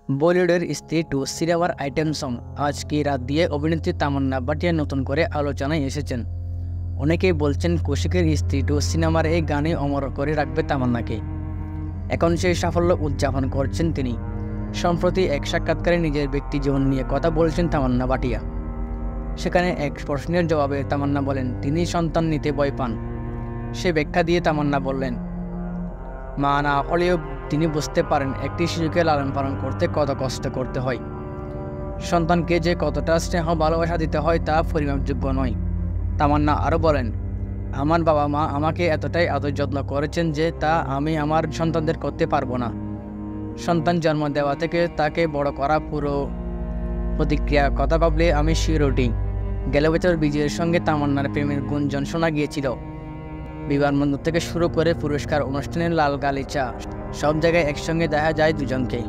বলিউডের স্ত্রী টু সিনেমার আইটেম সং আজ কি রাত দিয়ে অভিনেত্রী তামান্না ভাটিয়া নতুন করে আলোচনায় এসেছেন। অনেকেই বলছেন কৌশিকের স্ত্রী টু সিনেমার এই গানে অমর করে রাখবে তামান্নাকে। এখন সেই সাফল্য উদযাপন করছেন তিনি। সম্প্রতি এক সাক্ষাৎকারে নিজের ব্যক্তি জীবন নিয়ে কথা বলছেন তামান্না ভাটিয়া। সেখানে এক প্রশ্নের জবাবে তামান্না বলেন তিনি সন্তান নিতে ভয় পান। সে ব্যাখ্যা দিয়ে তামান্না বললেন, মা না হলেও তিনি বুঝতে পারেন একটি শিশুকে লালন পালন করতে কত কষ্ট করতে হয়। সন্তানকে যে কতটা স্নেহ ভালোবাসা দিতে হয় তা পরিমাপযোগ্য নয়। তামান্না আরও বলেন, আমার বাবা মা আমাকে এতটাই আদর যত্ন করেছেন যে তা আমি আমার সন্তানদের করতে পারবো না। সন্তান জন্ম দেওয়া থেকে তাকে বড় করা পুরো প্রতিক্রিয়া কথা ভাবলে আমি শিওর উঠি। গেল বছর বিজয়ের সঙ্গে তামান্নার প্রেমের গুঞ্জন শোনা গিয়েছিল। বিমানবন্দর থেকে শুরু করে পুরস্কার অনুষ্ঠানের লাল গালিচা সব জায়গায় একসঙ্গে দেখা যায় দুজনকে।